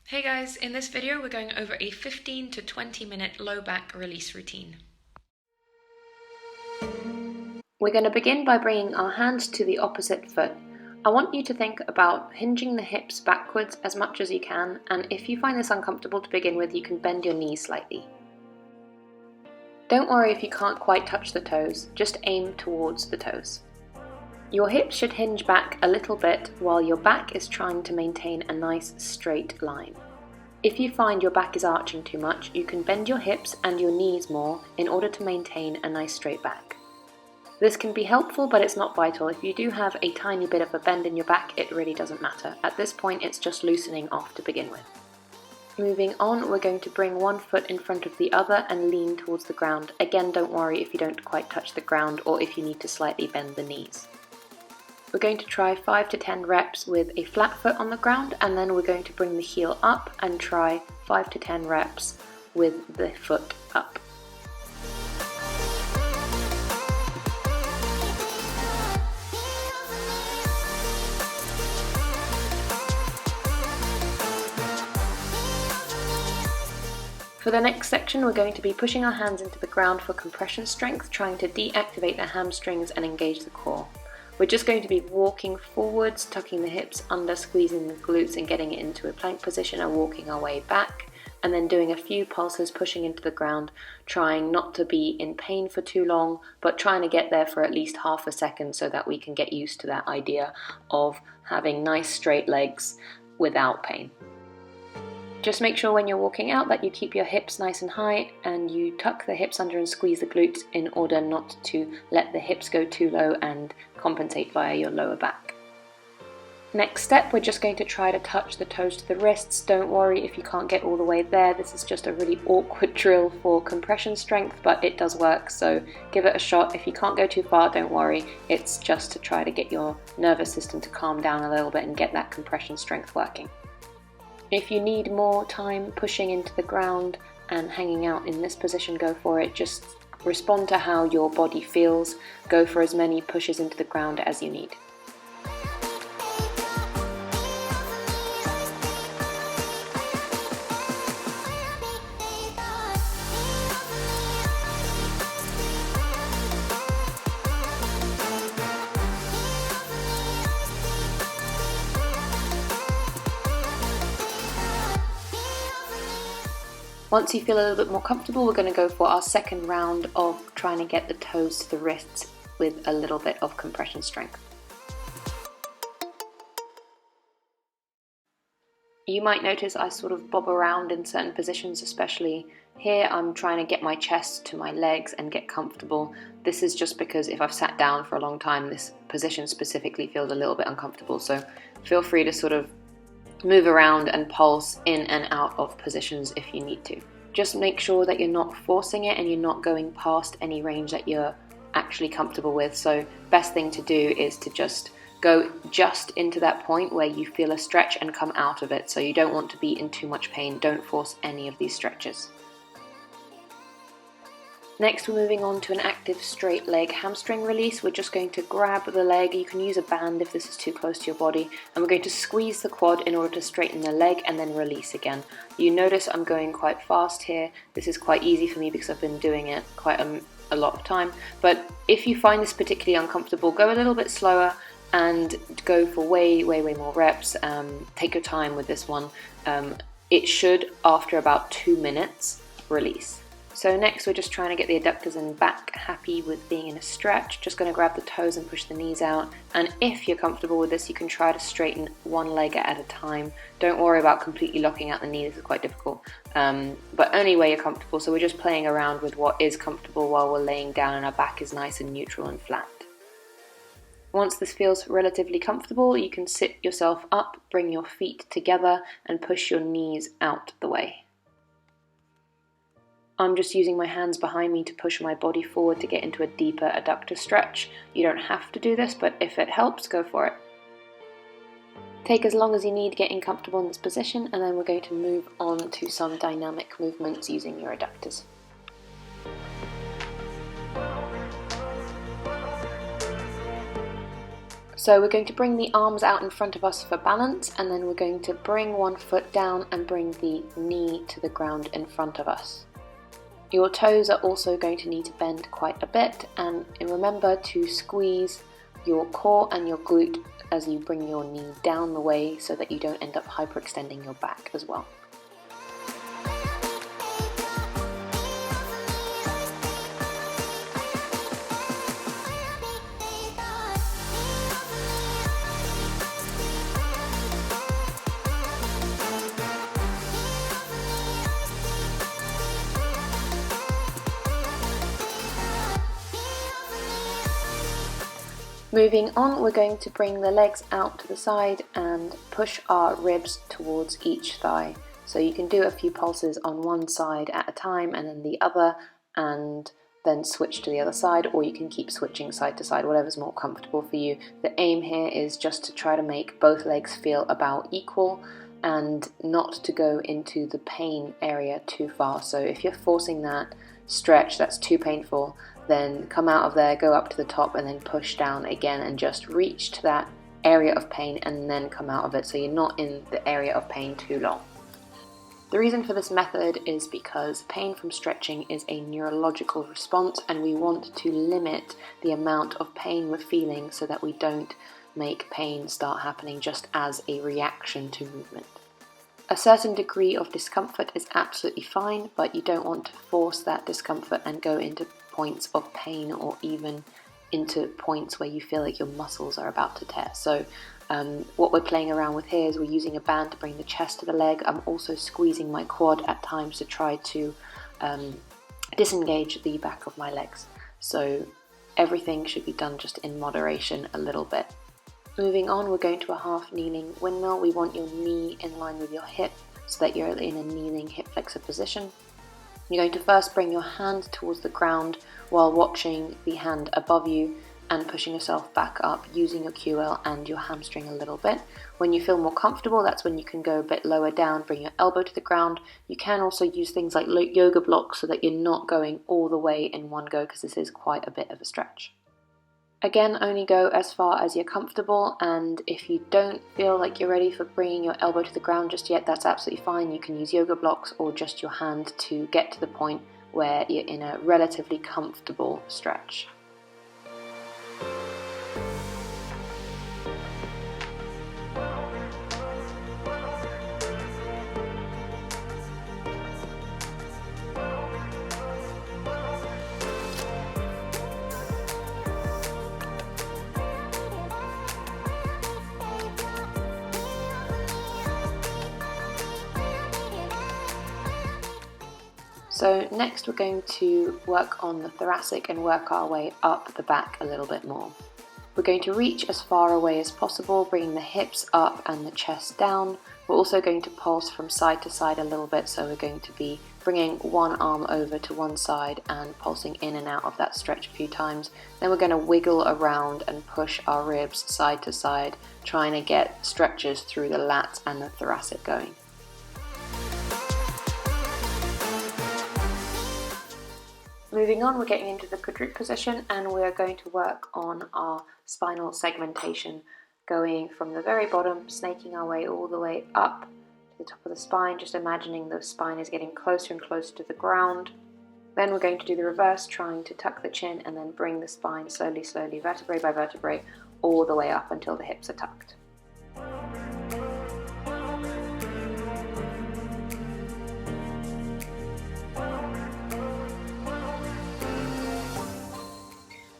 Hey guys, in this video we're going over a 15 to 20 minute low back release routine. We're going to begin by bringing our hands to the opposite foot. I want you to think about hinging the hips backwards as much as you can, and if you find this uncomfortable to begin with, you can bend your knees slightly. Don't worry if you can't quite touch the toes, just aim towards the toes. Your hips should hinge back a little bit while your back is trying to maintain a nice straight line. If you find your back is arching too much, you can bend your hips and your knees more in order to maintain a nice straight back. This can be helpful, but it's not vital. If you do have a tiny bit of a bend in your back, it really doesn't matter. At this point, it's just loosening off to begin with. Moving on, we're going to bring one foot in front of the other and lean towards the ground. Again, don't worry if you don't quite touch the ground or if you need to slightly bend the knees. We're going to try 5 to 10 reps with a flat foot on the ground, and then we're going to bring the heel up and try 5 to 10 reps with the foot up. For the next section, we're going to be pushing our hands into the ground for compression strength, trying to deactivate the hamstrings and engage the core. We're just going to be walking forwards, tucking the hips under, squeezing the glutes and getting it into a plank position and walking our way back, and then doing a few pulses pushing into the ground, trying not to be in pain for too long, but trying to get there for at least half a second so that we can get used to that idea of having nice straight legs without pain. Just make sure when you're walking out that you keep your hips nice and high and you tuck the hips under and squeeze the glutes in order not to let the hips go too low and compensate via your lower back. Next step, we're just going to try to touch the toes to the wrists. Don't worry if you can't get all the way there. This is just a really awkward drill for compression strength, but it does work, so give it a shot. If you can't go too far, don't worry. It's just to try to get your nervous system to calm down a little bit and get that compression strength working. If you need more time pushing into the ground and hanging out in this position, go for it. Just respond to how your body feels. Go for as many pushes into the ground as you need. Once you feel a little bit more comfortable, we're going to go for our second round of trying to get the toes to the wrists with a little bit of compression strength. You might notice I sort of bob around in certain positions, especially here. I'm trying to get my chest to my legs and get comfortable. This is just because if I've sat down for a long time, this position specifically feels a little bit uncomfortable. So feel free to sort of move around and pulse in and out of positions if you need to. Just make sure that you're not forcing it and you're not going past any range that you're actually comfortable with. So best thing to do is to just go just into that point where you feel a stretch and come out of it. So you don't want to be in too much pain. Don't force any of these stretches. Next, we're moving on to an active straight leg hamstring release. We're just going to grab the leg. You can use a band if this is too close to your body. And we're going to squeeze the quad in order to straighten the leg and then release again. You notice I'm going quite fast here. This is quite easy for me because I've been doing it quite a lot of time. But if you find this particularly uncomfortable, go a little bit slower and go for way more reps. Take your time with this one. It should, after about 2 minutes, release. So next we're just trying to get the adductors and back happy with being in a stretch. Just going to grab the toes and push the knees out. And if you're comfortable with this, you can try to straighten one leg at a time. Don't worry about completely locking out the knee, this is quite difficult. But only where you're comfortable. So we're just playing around with what is comfortable while we're laying down and our back is nice and neutral and flat. Once this feels relatively comfortable, you can sit yourself up, bring your feet together and push your knees out the way. I'm just using my hands behind me to push my body forward to get into a deeper adductor stretch. You don't have to do this, but if it helps, go for it. Take as long as you need getting comfortable in this position, and then we're going to move on to some dynamic movements using your adductors. So we're going to bring the arms out in front of us for balance, and then we're going to bring one foot down and bring the knee to the ground in front of us. Your toes are also going to need to bend quite a bit, and remember to squeeze your core and your glute as you bring your knee down the way so that you don't end up hyperextending your back as well. Moving on, we're going to bring the legs out to the side and push our ribs towards each thigh. So you can do a few pulses on one side at a time and then the other, and then switch to the other side, or you can keep switching side to side, whatever's more comfortable for you. The aim here is just to try to make both legs feel about equal and not to go into the pain area too far. So if you're forcing that stretch that's too painful, then come out of there, go up to the top, and then push down again and just reach to that area of pain and then come out of it, so you're not in the area of pain too long. The reason for this method is because pain from stretching is a neurological response, and we want to limit the amount of pain we're feeling so that we don't make pain start happening just as a reaction to movement. A certain degree of discomfort is absolutely fine, but you don't want to force that discomfort and go into points of pain or even into points where you feel like your muscles are about to tear. So what we're playing around with here is we're using a band to bring the chest to the leg. I'm also squeezing my quad at times to try to disengage the back of my legs. So everything should be done just in moderation a little bit. Moving on, we're going to a half kneeling windmill. We want your knee in line with your hip so that you're in a kneeling hip flexor position. You're going to first bring your hand towards the ground while watching the hand above you and pushing yourself back up using your QL and your hamstring a little bit. When you feel more comfortable, that's when you can go a bit lower down, bring your elbow to the ground. You can also use things like yoga blocks so that you're not going all the way in one go, because this is quite a bit of a stretch. Again, only go as far as you're comfortable, and if you don't feel like you're ready for bringing your elbow to the ground just yet, that's absolutely fine. You can use yoga blocks or just your hand to get to the point where you're in a relatively comfortable stretch. So next we're going to work on the thoracic and work our way up the back a little bit more. We're going to reach as far away as possible, bringing the hips up and the chest down. We're also going to pulse from side to side a little bit, so we're going to be bringing one arm over to one side and pulsing in and out of that stretch a few times. Then we're going to wiggle around and push our ribs side to side, trying to get stretches through the lats and the thoracic going. Moving on, we're getting into the quadruped position, and we're going to work on our spinal segmentation, going from the very bottom, snaking our way all the way up to the top of the spine, just imagining the spine is getting closer and closer to the ground. Then we're going to do the reverse, trying to tuck the chin and then bring the spine slowly, vertebrae by vertebrae, all the way up until the hips are tucked.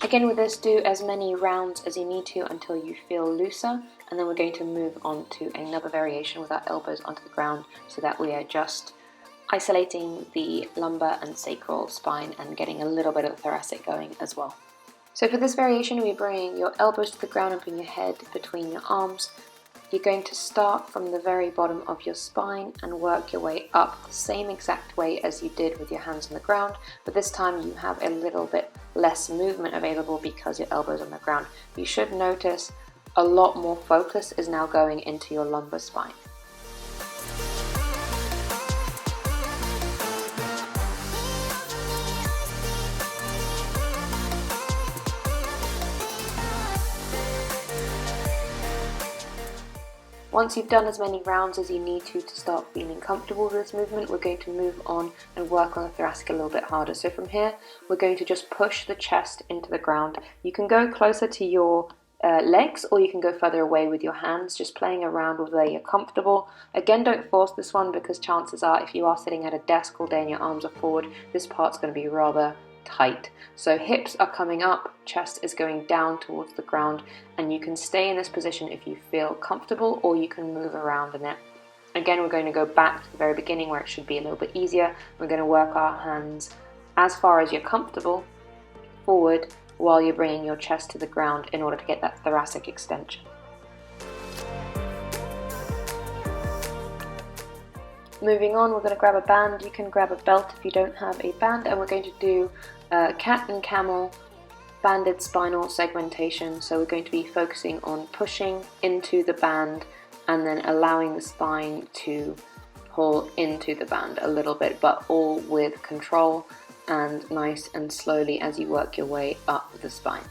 Again, with this, do as many rounds as you need to until you feel looser, and then we're going to move on to another variation with our elbows onto the ground so that we are just isolating the lumbar and sacral spine and getting a little bit of the thoracic going as well. So for this variation, we're bringing your elbows to the ground and bring your head between your arms. You're going to start from the very bottom of your spine and work your way up the same exact way as you did with your hands on the ground, but this time you have a little bit less movement available because your elbow's on the ground. You should notice a lot more focus is now going into your lumbar spine. Once you've done as many rounds as you need to start feeling comfortable with this movement, we're going to move on and work on the thoracic a little bit harder. So from here, we're going to just push the chest into the ground. You can go closer to your legs, or you can go further away with your hands, just playing around with where you're comfortable. Again, don't force this one, because chances are if you are sitting at a desk all day and your arms are forward, this part's going to be rather tight. So hips are coming up, chest is going down towards the ground, and you can stay in this position if you feel comfortable, or you can move around in it. Again, we're going to go back to the very beginning where it should be a little bit easier. We're going to work our hands as far as you're comfortable forward, while you're bringing your chest to the ground in order to get that thoracic extension. Moving on, we're going to grab a band. You can grab a belt if you don't have a band, and we're going to do cat and camel banded spinal segmentation. So we're going to be focusing on pushing into the band and then allowing the spine to pull into the band a little bit, but all with control and nice and slowly as you work your way up the spine.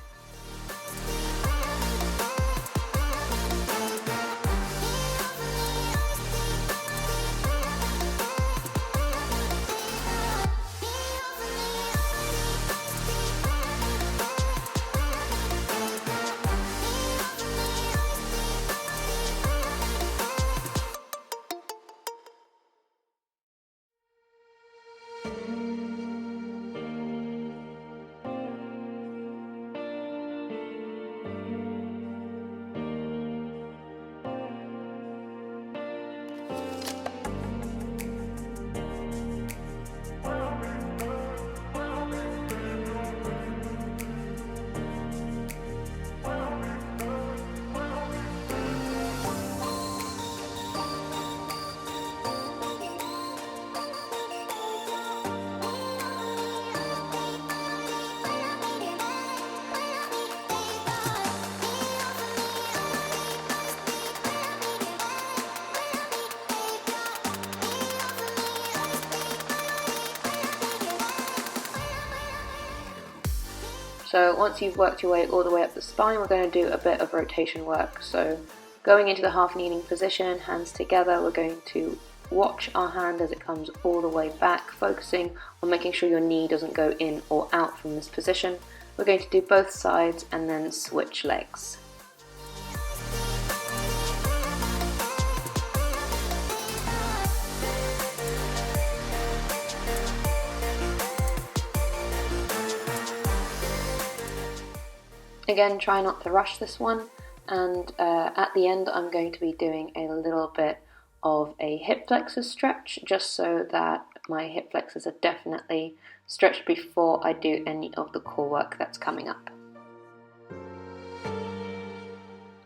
So once you've worked your way all the way up the spine, we're going to do a bit of rotation work. So going into the half kneeling position, hands together, we're going to watch our hand as it comes all the way back, focusing on making sure your knee doesn't go in or out from this position. We're going to do both sides and then switch legs. Again, try not to rush this one, and at the end I'm going to be doing a little bit of a hip flexor stretch, just so that my hip flexors are definitely stretched before I do any of the core work that's coming up.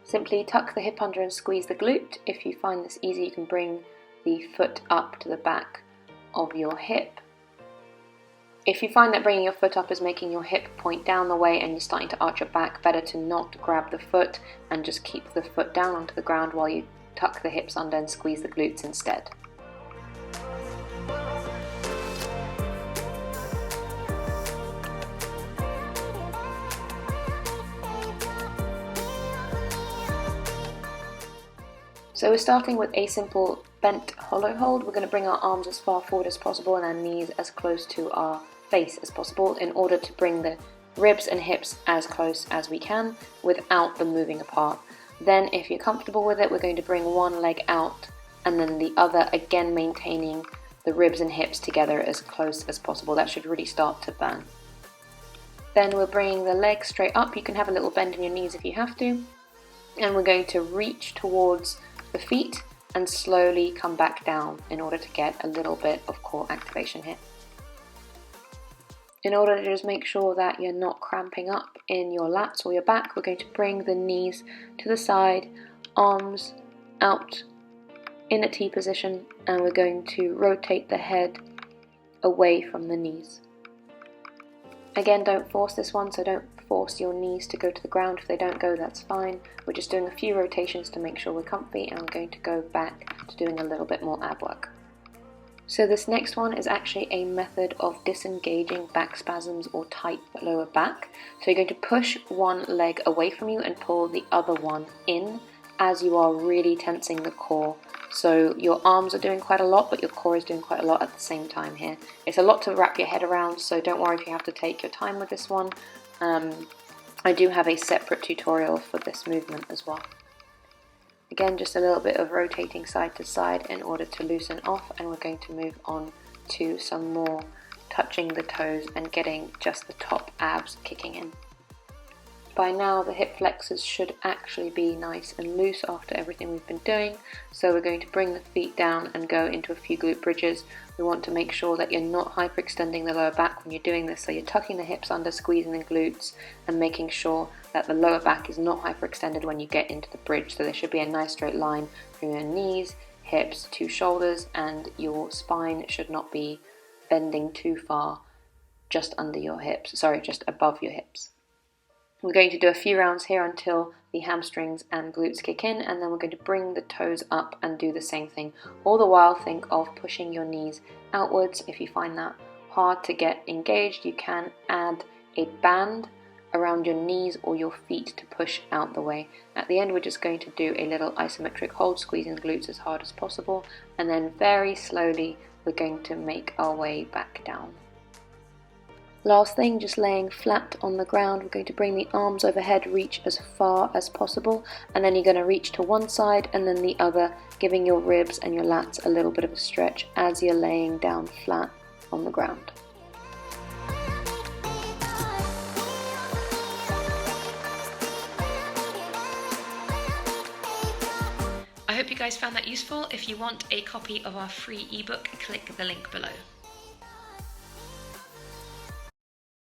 Simply tuck the hip under and squeeze the glute. If you find this easy, you can bring the foot up to the back of your hip. If you find that bringing your foot up is making your hip point down the way and you're starting to arch your back, better to not grab the foot and just keep the foot down onto the ground while you tuck the hips under and squeeze the glutes instead. So we're starting with a simple bent hollow hold. We're going to bring our arms as far forward as possible and our knees as close to our face as possible in order to bring the ribs and hips as close as we can without them moving apart. Then if you're comfortable with it, we're going to bring one leg out and then the other, again maintaining the ribs and hips together as close as possible. That should really start to burn. Then we're bringing the leg straight up. You can have a little bend in your knees if you have to. And we're going to reach towards the feet and slowly come back down in order to get a little bit of core activation here. In order to just make sure that you're not cramping up in your lats or your back, we're going to bring the knees to the side, arms out in a T position, and we're going to rotate the head away from the knees. Again, don't force this one, so don't force your knees to go to the ground. If they don't go, that's fine. We're just doing a few rotations to make sure we're comfy, and we're going to go back to doing a little bit more ab work. So this next one is actually a method of disengaging back spasms or tight lower back. So you're going to push one leg away from you and pull the other one in as you are really tensing the core. So your arms are doing quite a lot, but your core is doing quite a lot at the same time here. It's a lot to wrap your head around, so don't worry if you have to take your time with this one. I do have a separate tutorial for this movement as well. Again, just a little bit of rotating side to side in order to loosen off, and we're going to move on to some more touching the toes and getting just the top abs kicking in. By now the hip flexors should actually be nice and loose after everything we've been doing, so we're going to bring the feet down and go into a few glute bridges. We want to make sure that you're not hyperextending the lower back when you're doing this, so you're tucking the hips under, squeezing the glutes, and making sure that the lower back is not hyperextended when you get into the bridge. So there should be a nice straight line from your knees, hips to shoulders, and your spine should not be bending too far just under your hips, just above your hips. We're going to do a few rounds here until the hamstrings and glutes kick in, and then we're going to bring the toes up and do the same thing. All the while think of pushing your knees outwards. If you find that hard to get engaged, you can add a band around your knees or your feet to push out the way. At the end we're just going to do a little isometric hold, squeezing the glutes as hard as possible, and then very slowly we're going to make our way back down. Last thing, just laying flat on the ground, we're going to bring the arms overhead, reach as far as possible, and then you're going to reach to one side and then the other, giving your ribs and your lats a little bit of a stretch as you're laying down flat on the ground. I hope you guys found that useful. If you want a copy of our free ebook, click the link below.